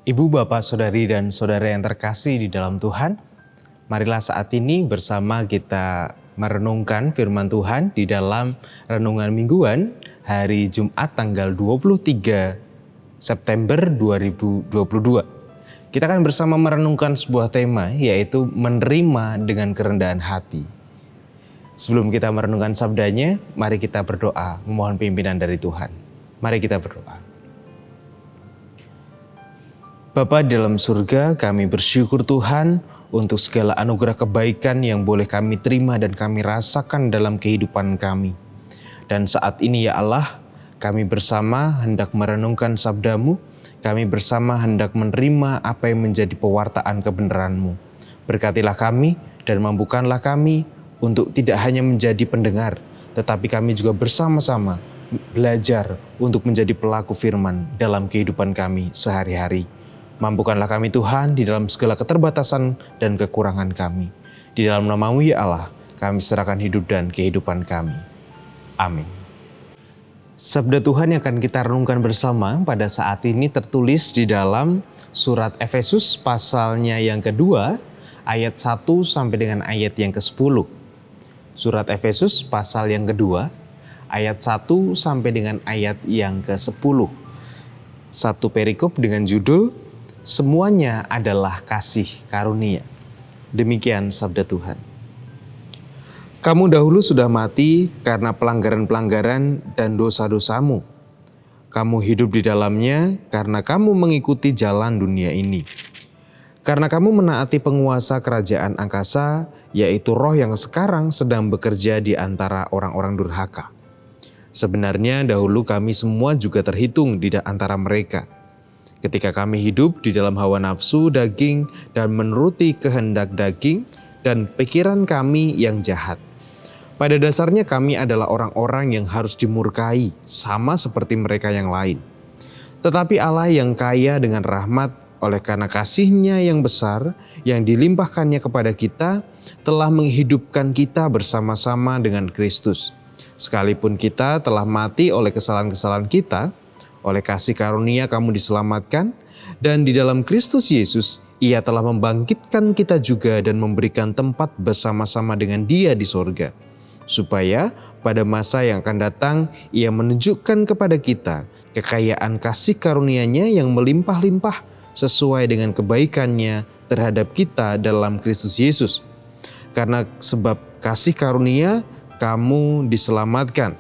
Ibu, Bapak, Saudari, dan Saudara yang terkasih di dalam Tuhan, marilah saat ini bersama kita merenungkan firman Tuhan di dalam renungan mingguan hari Jumat tanggal 23 September 2022. Kita akan bersama merenungkan sebuah tema, yaitu menerima dengan kerendahan hati. Sebelum kita merenungkan sabdanya, mari kita berdoa memohon pimpinan dari Tuhan. Mari kita berdoa. Bapa di dalam surga, kami bersyukur Tuhan untuk segala anugerah kebaikan yang boleh kami terima dan kami rasakan dalam kehidupan kami. Dan saat ini ya Allah, kami bersama hendak merenungkan sabda-Mu, kami bersama hendak menerima apa yang menjadi pewartaan kebenaran-Mu. Berkatilah kami dan mampukanlah kami untuk tidak hanya menjadi pendengar, tetapi kami juga bersama-sama belajar untuk menjadi pelaku firman dalam kehidupan kami sehari-hari. Mampukanlah kami Tuhan di dalam segala keterbatasan dan kekurangan kami. Di dalam nama-Mu ya Allah, kami serahkan hidup dan kehidupan kami. Amin. Sabda Tuhan yang akan kita renungkan bersama pada saat ini tertulis di dalam surat Efesus pasalnya yang kedua, ayat 1 sampai dengan ayat yang ke-10. Surat Efesus pasal yang kedua, ayat 1 sampai dengan ayat yang ke-10. Satu perikop dengan judul Semuanya adalah kasih karunia. Demikian sabda Tuhan. Kamu dahulu sudah mati karena pelanggaran-pelanggaran dan dosa-dosamu. Kamu hidup di dalamnya karena kamu mengikuti jalan dunia ini. Karena kamu menaati penguasa kerajaan angkasa, yaitu roh yang sekarang sedang bekerja di antara orang-orang durhaka. Sebenarnya dahulu kami semua juga terhitung di antara mereka. Ketika kami hidup di dalam hawa nafsu daging dan menuruti kehendak daging dan pikiran kami yang jahat. Pada dasarnya kami adalah orang-orang yang harus dimurkai sama seperti mereka yang lain. Tetapi Allah yang kaya dengan rahmat oleh karena kasih-Nya yang besar yang dilimpahkannya kepada kita telah menghidupkan kita bersama-sama dengan Kristus. Sekalipun kita telah mati oleh kesalahan-kesalahan kita, oleh kasih karunia kamu diselamatkan, dan di dalam Kristus Yesus Ia telah membangkitkan kita juga dan memberikan tempat bersama-sama dengan Dia di sorga. Supaya pada masa yang akan datang Ia menunjukkan kepada kita kekayaan kasih karunia-Nya yang melimpah-limpah sesuai dengan kebaikan-Nya terhadap kita dalam Kristus Yesus. Karena sebab kasih karunia kamu diselamatkan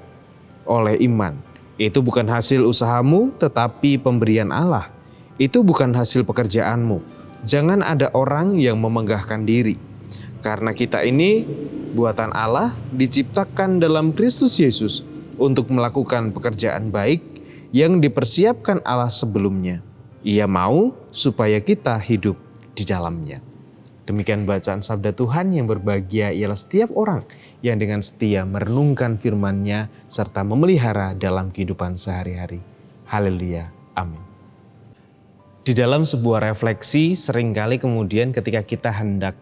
oleh iman. Itu bukan hasil usahamu, tetapi pemberian Allah. Itu bukan hasil pekerjaanmu. Jangan ada orang yang memenggahkan diri. Karena kita ini buatan Allah, diciptakan dalam Kristus Yesus untuk melakukan pekerjaan baik yang dipersiapkan Allah sebelumnya. Ia mau supaya kita hidup di dalamnya. Demikian bacaan sabda Tuhan. Yang berbahagia ialah setiap orang yang dengan setia merenungkan firman-Nya serta memelihara dalam kehidupan sehari-hari. Haleluya. Amin. Di dalam sebuah refleksi, seringkali kemudian ketika kita hendak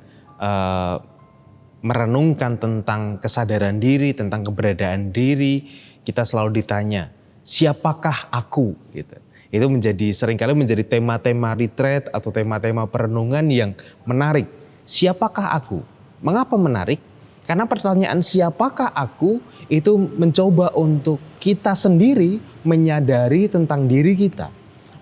merenungkan tentang kesadaran diri, tentang keberadaan diri, kita selalu ditanya, siapakah aku? Gitu. Itu seringkali menjadi tema-tema retreat atau tema-tema perenungan yang menarik. Siapakah aku? Mengapa menarik? Karena pertanyaan siapakah aku itu mencoba untuk kita sendiri menyadari tentang diri kita.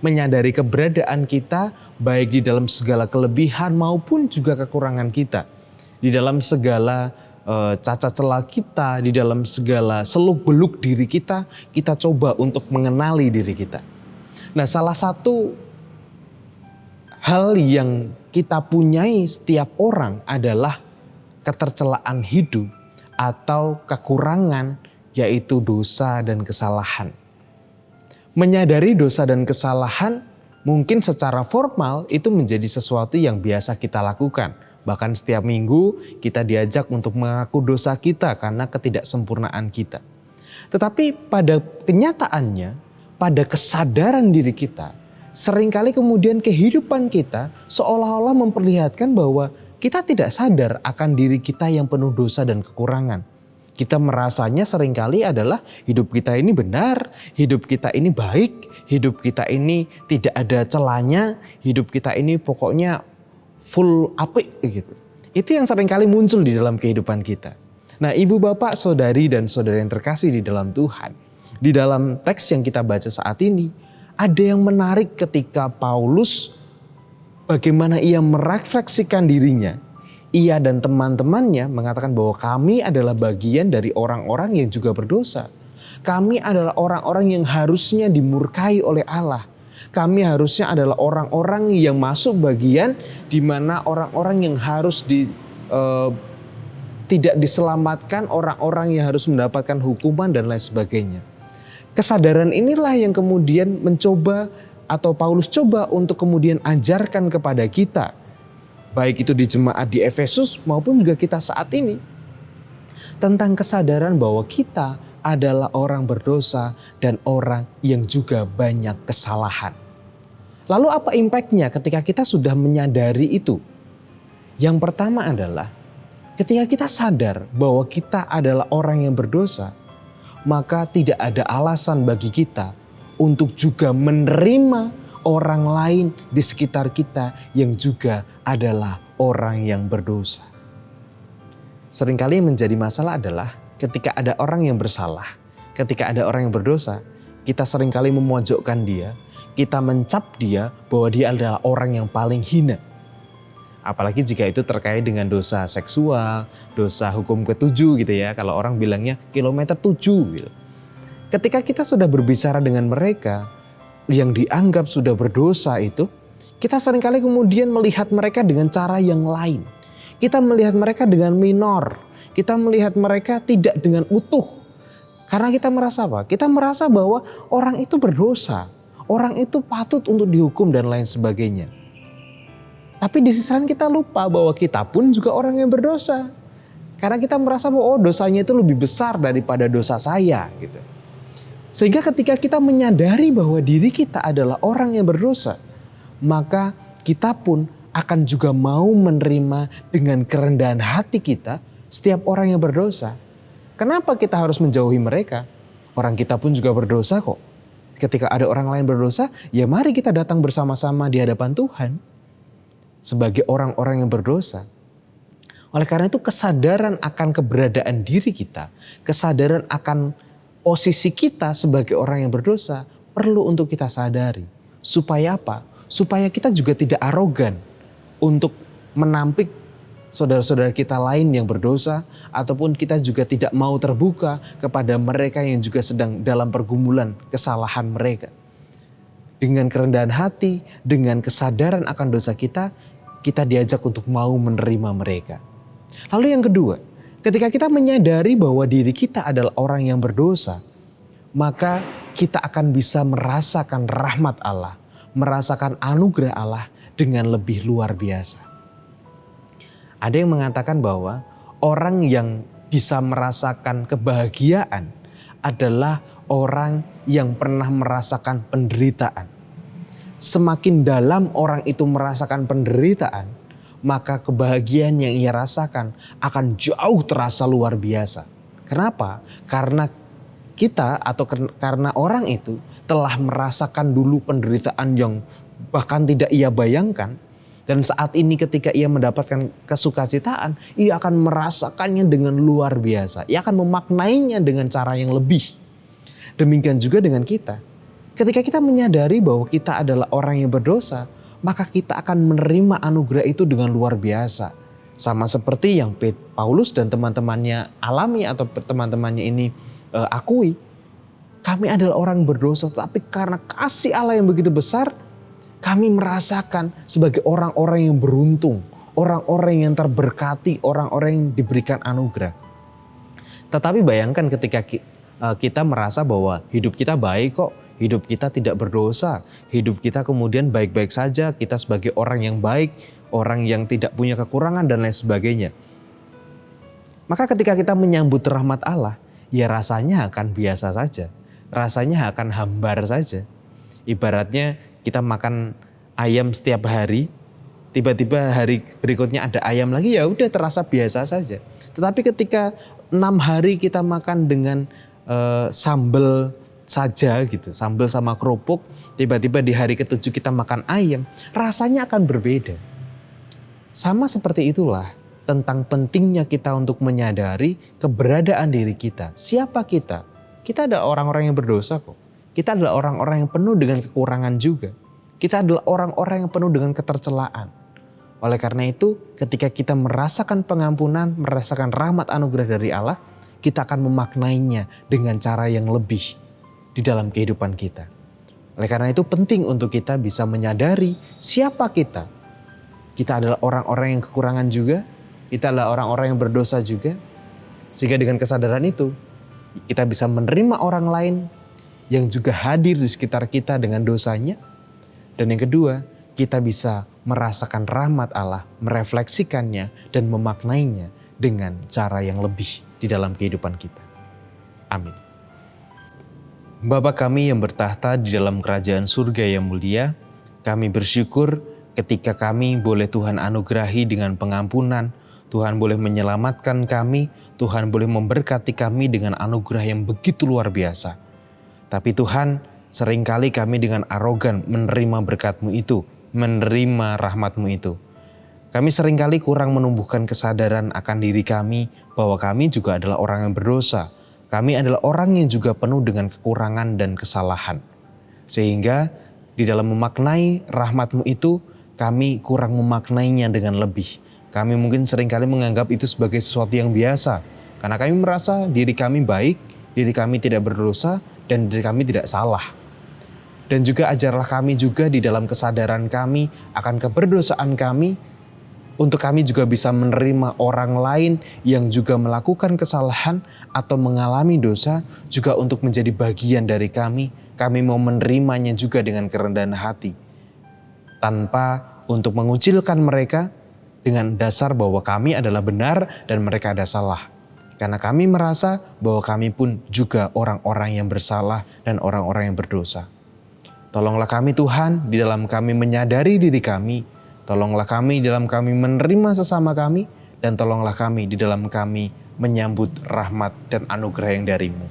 Menyadari keberadaan kita baik di dalam segala kelebihan maupun juga kekurangan kita. Di dalam segala cacat celah kita, di dalam segala seluk-beluk diri kita, kita coba untuk mengenali diri kita. Nah, salah satu hal yang kita punyai setiap orang adalah ketercelaan hidup atau kekurangan, yaitu dosa dan kesalahan. Menyadari dosa dan kesalahan mungkin secara formal itu menjadi sesuatu yang biasa kita lakukan. Bahkan setiap minggu kita diajak untuk mengaku dosa kita karena ketidaksempurnaan kita. Tetapi pada kenyataannya, pada kesadaran diri kita, seringkali kemudian kehidupan kita seolah-olah memperlihatkan bahwa kita tidak sadar akan diri kita yang penuh dosa dan kekurangan. Kita merasanya seringkali adalah hidup kita ini benar, hidup kita ini baik, hidup kita ini tidak ada celahnya, hidup kita ini pokoknya full apik gitu. Itu yang seringkali muncul di dalam kehidupan kita. Nah, ibu bapak, saudari dan saudara yang terkasih di dalam Tuhan, di dalam teks yang kita baca saat ini, ada yang menarik ketika Paulus bagaimana ia merefleksikan dirinya. Ia dan teman-temannya mengatakan bahwa kami adalah bagian dari orang-orang yang juga berdosa. Kami adalah orang-orang yang harusnya dimurkai oleh Allah. Kami harusnya adalah orang-orang yang masuk bagian di mana orang-orang yang harus tidak diselamatkan, orang-orang yang harus mendapatkan hukuman dan lain sebagainya. Kesadaran inilah yang kemudian mencoba atau Paulus coba untuk kemudian ajarkan kepada kita. Baik itu di jemaat di Efesus maupun juga kita saat ini. Tentang kesadaran bahwa kita adalah orang berdosa dan orang yang juga banyak kesalahan. Lalu apa impactnya ketika kita sudah menyadari itu? Yang pertama adalah ketika kita sadar bahwa kita adalah orang yang berdosa, maka tidak ada alasan bagi kita untuk juga menerima orang lain di sekitar kita yang juga adalah orang yang berdosa. Seringkali yang menjadi masalah adalah ketika ada orang yang bersalah, ketika ada orang yang berdosa, kita seringkali memojokkan dia, kita mencap dia bahwa dia adalah orang yang paling hina. Apalagi jika itu terkait dengan dosa seksual, dosa hukum ketujuh gitu ya, kalau orang bilangnya kilometer 7 gitu. Ketika kita sudah berbicara dengan mereka yang dianggap sudah berdosa itu, kita seringkali kemudian melihat mereka dengan cara yang lain. Kita melihat mereka dengan minor. Kita melihat mereka tidak dengan utuh. Karena kita merasa apa? Kita merasa bahwa orang itu berdosa. Orang itu patut untuk dihukum dan lain sebagainya. Tapi di sisi lain kita lupa bahwa kita pun juga orang yang berdosa. Karena kita merasa bahwa dosanya itu lebih besar daripada dosa saya gitu. Sehingga ketika kita menyadari bahwa diri kita adalah orang yang berdosa, maka kita pun akan juga mau menerima dengan kerendahan hati kita setiap orang yang berdosa. Kenapa kita harus menjauhi mereka? Orang kita pun juga berdosa kok. Ketika ada orang lain berdosa, ya mari kita datang bersama-sama di hadapan Tuhan sebagai orang-orang yang berdosa. Oleh karena itu kesadaran akan keberadaan diri kita, kesadaran akan posisi kita sebagai orang yang berdosa perlu untuk kita sadari. Supaya apa? Supaya kita juga tidak arogan untuk menampik saudara-saudara kita lain yang berdosa. Ataupun kita juga tidak mau terbuka kepada mereka yang juga sedang dalam pergumulan kesalahan mereka. Dengan kerendahan hati, dengan kesadaran akan dosa kita diajak untuk mau menerima mereka. Lalu yang kedua, ketika kita menyadari bahwa diri kita adalah orang yang berdosa, maka kita akan bisa merasakan rahmat Allah, merasakan anugerah Allah dengan lebih luar biasa. Ada yang mengatakan bahwa orang yang bisa merasakan kebahagiaan adalah orang yang pernah merasakan penderitaan. Semakin dalam orang itu merasakan penderitaan, maka kebahagiaan yang ia rasakan akan jauh terasa luar biasa. Kenapa? Karena kita atau karena orang itu telah merasakan dulu penderitaan yang bahkan tidak ia bayangkan. Dan saat ini ketika ia mendapatkan kesukacitaan, ia akan merasakannya dengan luar biasa. Ia akan memaknainya dengan cara yang lebih. Demikian juga dengan kita. Ketika kita menyadari bahwa kita adalah orang yang berdosa, maka kita akan menerima anugerah itu dengan luar biasa. Sama seperti yang Paulus dan teman-temannya alami atau teman-temannya ini akui. Kami adalah orang berdosa, tapi karena kasih Allah yang begitu besar, kami merasakan sebagai orang-orang yang beruntung. Orang-orang yang terberkati, orang-orang yang diberikan anugerah. Tetapi bayangkan ketika kita merasa bahwa hidup kita baik kok. Hidup kita tidak berdosa, hidup kita kemudian baik-baik saja, kita sebagai orang yang baik, orang yang tidak punya kekurangan dan lain sebagainya. Maka ketika kita menyambut rahmat Allah, ya rasanya akan biasa saja, rasanya akan hambar saja. Ibaratnya kita makan ayam setiap hari, tiba-tiba hari berikutnya ada ayam lagi, ya udah terasa biasa saja. Tetapi ketika 6 hari kita makan dengan sambal saja gitu, sambal sama kerupuk, tiba-tiba di hari ke-7 kita makan ayam, rasanya akan berbeda. Sama seperti itulah tentang pentingnya kita untuk menyadari keberadaan diri kita. Siapa kita? Kita adalah orang-orang yang berdosa kok. Kita adalah orang-orang yang penuh dengan kekurangan juga. Kita adalah orang-orang yang penuh dengan ketercelaan. Oleh karena itu, ketika kita merasakan pengampunan, merasakan rahmat anugerah dari Allah, kita akan memaknainya dengan cara yang lebih di dalam kehidupan kita. Oleh karena itu penting untuk kita bisa menyadari siapa kita. Kita adalah orang-orang yang kekurangan juga, kita adalah orang-orang yang berdosa juga. Sehingga dengan kesadaran itu, kita bisa menerima orang lain yang juga hadir di sekitar kita dengan dosanya. Dan yang kedua, kita bisa merasakan rahmat Allah, merefleksikannya dan memaknainya dengan cara yang lebih di dalam kehidupan kita. Amin. Bapa kami yang bertahta di dalam kerajaan surga yang mulia, kami bersyukur ketika kami boleh Tuhan anugerahi dengan pengampunan, Tuhan boleh menyelamatkan kami, Tuhan boleh memberkati kami dengan anugerah yang begitu luar biasa. Tapi Tuhan, seringkali kami dengan arogan menerima berkat-Mu itu, menerima rahmat-Mu itu. Kami seringkali kurang menumbuhkan kesadaran akan diri kami bahwa kami juga adalah orang yang berdosa. Kami adalah orang yang juga penuh dengan kekurangan dan kesalahan. Sehingga di dalam memaknai rahmat-Mu itu, kami kurang memaknainya dengan lebih. Kami mungkin seringkali menganggap itu sebagai sesuatu yang biasa. Karena kami merasa diri kami baik, diri kami tidak berdosa, dan diri kami tidak salah. Dan juga ajarlah kami juga di dalam kesadaran kami akan keberdosaan kami, untuk kami juga bisa menerima orang lain yang juga melakukan kesalahan atau mengalami dosa, juga untuk menjadi bagian dari kami. Kami mau menerimanya juga dengan kerendahan hati. Tanpa untuk mengucilkan mereka dengan dasar bahwa kami adalah benar dan mereka ada salah. Karena kami merasa bahwa kami pun juga orang-orang yang bersalah dan orang-orang yang berdosa. Tolonglah kami Tuhan di dalam kami menyadari diri kami. Tolonglah kami di dalam kami menerima sesama kami. Dan tolonglah kami di dalam kami menyambut rahmat dan anugerah yang dari-Mu.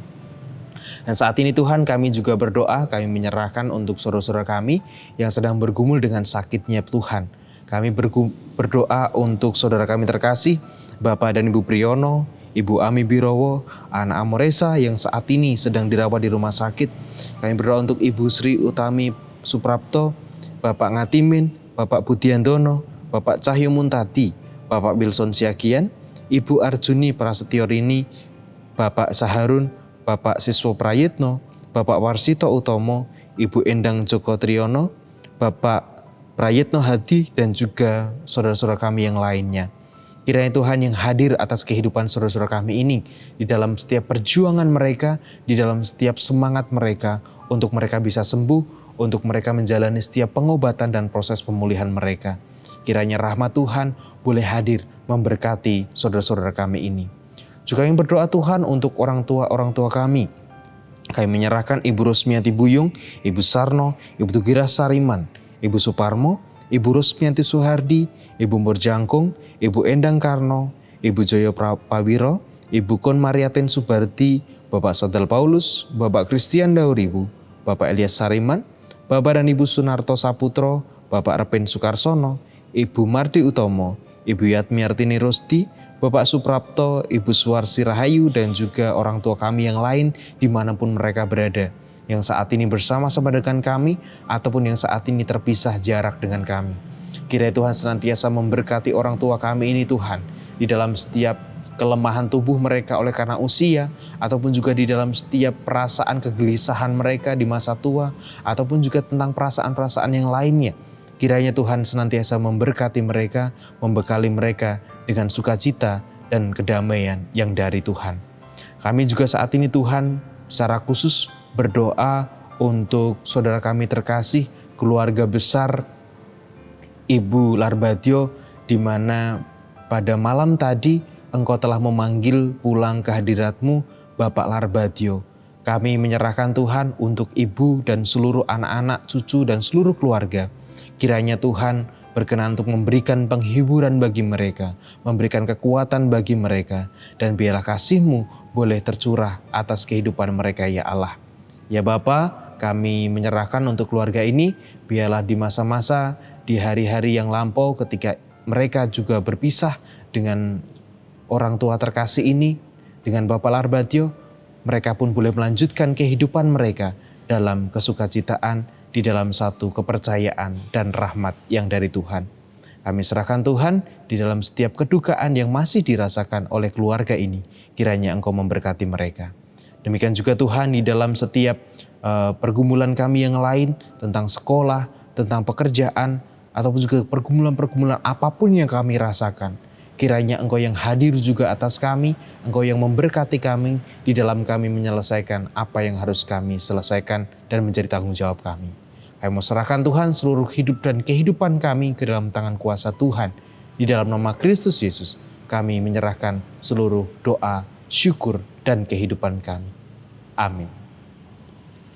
Dan saat ini Tuhan kami juga berdoa, kami menyerahkan untuk saudara-saudara kami yang sedang bergumul dengan sakitnya Tuhan. Kami berdoa untuk saudara kami terkasih, Bapak dan Ibu Priyono, Ibu Ami Birowo, Ana Amoresa yang saat ini sedang dirawat di rumah sakit. Kami berdoa untuk Ibu Sri Utami Suprapto, Bapak Ngatimin, Bapak Budiantono, Bapak Cahyo Muntati, Bapak Wilson Siagian, Ibu Arjuni Prasetyorini, Bapak Saharun, Bapak Siswo Prayitno, Bapak Warsito Utomo, Ibu Endang Joko Triyono, Bapak Prayitno Hadi, dan juga saudara-saudara kami yang lainnya. Kiranya Tuhan yang hadir atas kehidupan saudara-saudara kami ini, di dalam setiap perjuangan mereka, di dalam setiap semangat mereka, untuk mereka bisa sembuh, untuk mereka menjalani setiap pengobatan dan proses pemulihan mereka. Kiranya rahmat Tuhan boleh hadir memberkati saudara-saudara kami ini. Juga yang berdoa Tuhan untuk orang tua kami. Kami menyerahkan Ibu Rosmiati Buyung, Ibu Sarno, Ibu Tugira Sariman, Ibu Suparmo, Ibu Rosmiati Suhardi, Ibu Murjangkung, Ibu Endang Karno, Ibu Joyo Pawiro, Ibu Kon Mariaten Subardi, Bapak Sadal Paulus, Bapak Christian Dauribu, Bapak Elias Sariman, Bapak dan Ibu Sunarto Saputro, Bapak Repen Sukarsono, Ibu Mardi Utomo, Ibu Yatmiartini Rosti, Bapak Suprapto, Ibu Suwarsi Rahayu, dan juga orang tua kami yang lain dimanapun mereka berada, yang saat ini bersama-sama dengan kami, ataupun yang saat ini terpisah jarak dengan kami. Kiranya Tuhan senantiasa memberkati orang tua kami ini Tuhan, di dalam setiap kelemahan tubuh mereka oleh karena usia, ataupun juga di dalam setiap perasaan kegelisahan mereka di masa tua, ataupun juga tentang perasaan-perasaan yang lainnya. Kiranya Tuhan senantiasa memberkati mereka, membekali mereka dengan sukacita dan kedamaian yang dari Tuhan. Kami juga saat ini Tuhan secara khusus berdoa untuk saudara kami terkasih, keluarga besar Ibu Larbadio, di mana pada malam tadi Engkau telah memanggil pulang ke hadirat-Mu Bapak Larbadio. Kami menyerahkan Tuhan untuk ibu dan seluruh anak-anak, cucu dan seluruh keluarga. Kiranya Tuhan berkenan untuk memberikan penghiburan bagi mereka, memberikan kekuatan bagi mereka, dan biarlah kasih-Mu boleh tercurah atas kehidupan mereka ya Allah. Ya Bapa, kami menyerahkan untuk keluarga ini, biarlah di masa-masa, di hari-hari yang lampau ketika mereka juga berpisah dengan orang tua terkasih ini, dengan Bapak Larbatio, mereka pun boleh melanjutkan kehidupan mereka dalam kesukacitaan, di dalam satu kepercayaan dan rahmat yang dari Tuhan. Kami serahkan Tuhan di dalam setiap kedukaan yang masih dirasakan oleh keluarga ini, kiranya Engkau memberkati mereka. Demikian juga Tuhan di dalam setiap pergumulan kami yang lain, tentang sekolah, tentang pekerjaan, ataupun juga pergumulan-pergumulan apapun yang kami rasakan. Kiranya Engkau yang hadir juga atas kami, Engkau yang memberkati kami di dalam kami menyelesaikan apa yang harus kami selesaikan dan menjadi tanggung jawab kami. Kami mau serahkan Tuhan seluruh hidup dan kehidupan kami ke dalam tangan kuasa Tuhan. Di dalam nama Kristus Yesus, kami menyerahkan seluruh doa, syukur, dan kehidupan kami. Amin.